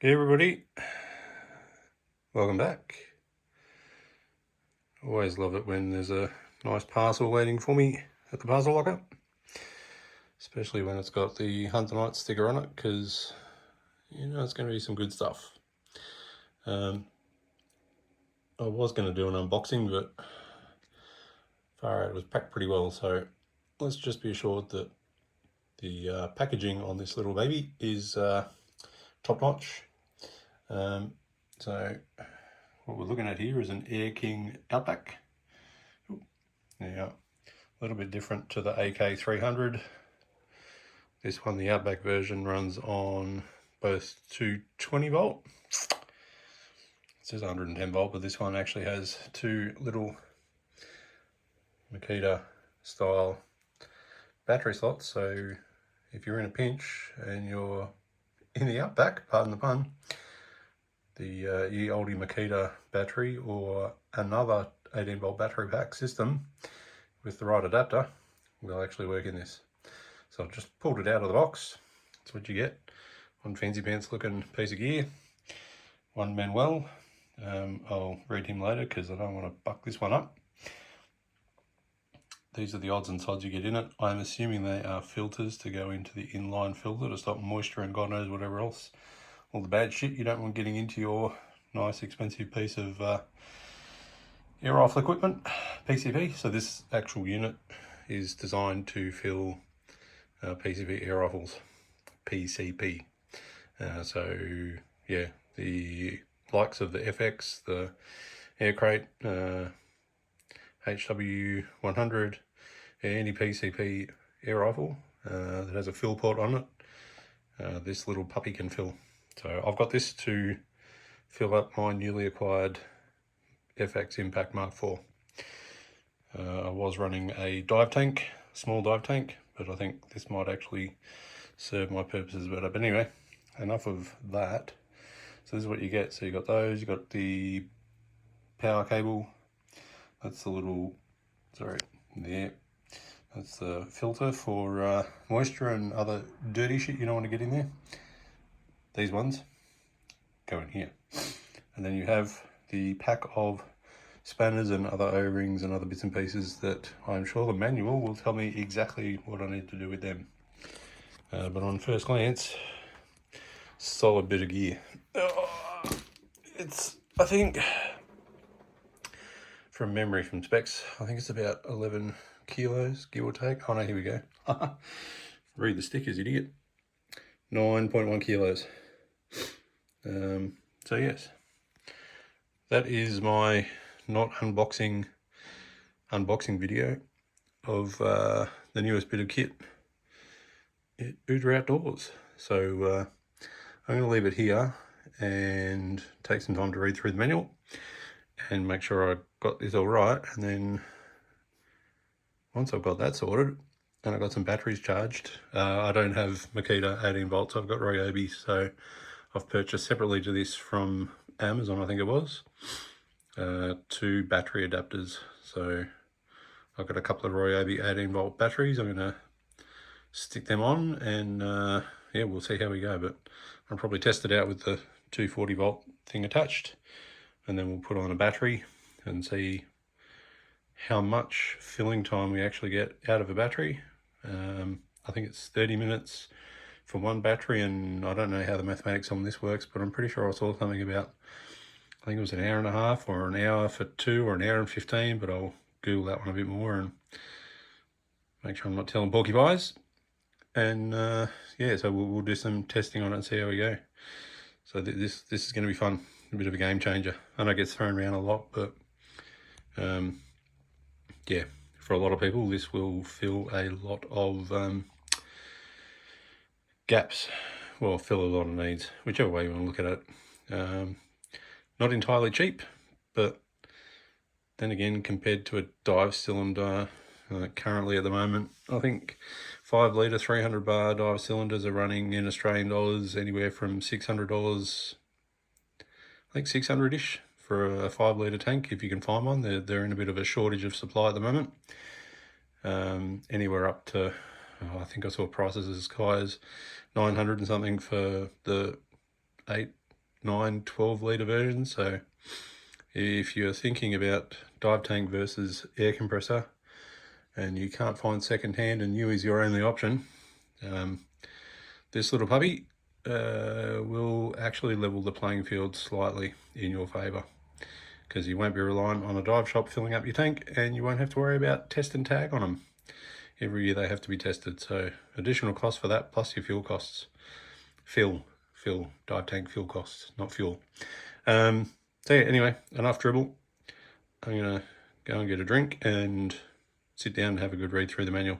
Hey everybody, welcome back. Always love it when there's a nice parcel waiting for me at the parcel locker, especially when it's got the Hunter Night sticker on it, because you know it's going to be some good stuff. I was going to do an unboxing, but far out, it was packed pretty well, so let's just be assured that the packaging on this little baby is top notch. So what we're looking at here is an AirKing Outback. Now, a little bit different to the AK300. This one, the Outback version, runs on both 220 volt. It says 110 volt, but this one actually has two little Makita style battery slots. So if you're in a pinch and you're in the Outback, pardon the pun, the oldie Makita battery or another 18 volt battery pack system with the right adapter will actually work in this. So I've just pulled it out of the box. That's what you get. One fancy pants looking piece of gear. One Manuel. I'll read him later because I don't want to buck this one up. These are the odds and sods you get in it. I'm assuming they are filters to go into the inline filter to stop moisture and God knows whatever else. All the bad shit you don't want getting into your nice expensive piece of air rifle equipment, PCP. So this actual unit is designed to fill PCP air rifles, PCP. So yeah, the likes of the FX, the Air Crate, HW100, any PCP air rifle that has a fill port on it, this little puppy can fill. So I've got this to fill up my newly acquired FX Impact Mark IV. I was running a dive tank, small dive tank, but I think this might actually serve my purposes better. But anyway, enough of that. So this is what you get. So you got those, you got the power cable. That's the little, sorry, there. That's the filter for moisture and other dirty shit you don't want to get in there. These ones go in here. And then you have the pack of spanners and other O-rings and other bits and pieces that I'm sure the manual will tell me exactly what I need to do with them. But on first glance, solid bit of gear. It's, I think, from memory, from specs, I think it's about 11 kilos, give or take. Oh no, here we go. Read the stickers, idiot. 9.1 kilos. So yes, that is my not unboxing video of the newest bit of kit at Udra Outdoors. So I'm going to leave it here and take some time to read through the manual and make sure I got this all right. And then once I've got that sorted and I've got some batteries charged, I don't have Makita 18 volts, I've got Ryobi, so I've purchased separately to this from Amazon, I think it was, 2 battery adapters. So I've got a couple of Ryobi 18 volt batteries. I'm going to stick them on and yeah, we'll see how we go, but I'll probably test it out with the 240 volt thing attached, and then we'll put on a battery and see how much filling time we actually get out of a battery. I think it's 30 minutes for one battery, and I don't know how the mathematics on this works, but I'm pretty sure I saw something about, I think it was an hour and a half or an hour for 2 or an hour and 15, but I'll Google that one a bit more and make sure I'm not telling porcupines. And yeah, so we'll do some testing on it and see how we go. So this is going to be fun, a bit of a game changer. I know it gets thrown around a lot, but yeah, for a lot of people this will fill a lot of gaps, well, fill a lot of needs, whichever way you want to look at it. Not entirely cheap, but then again, compared to a dive cylinder currently at the moment, I think 5 litre 300 bar dive cylinders are running in Australian dollars anywhere from $600, I think 600-ish for a 5 litre tank, if you can find one. They're in a bit of a shortage of supply at the moment. Anywhere up to, I think I saw prices as high as 900 and something for the 8 9, 12 litre versions. So if you're thinking about dive tank versus air compressor and you can't find second hand and new is your only option, this little puppy will actually level the playing field slightly in your favour, because you won't be reliant on a dive shop filling up your tank, and you won't have to worry about test and tag on them. Every year they have to be tested, so additional cost for that plus your fuel costs. Fill, dive tank fuel costs, not fuel. So yeah, anyway, enough dribble. I'm gonna go and get a drink and sit down and have a good read through the manual.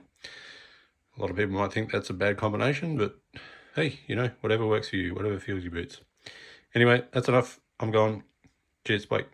A lot of people might think that's a bad combination, but hey, you know, whatever works for you, whatever fills your boots. Anyway, that's enough. I'm gone. Cheers, bye.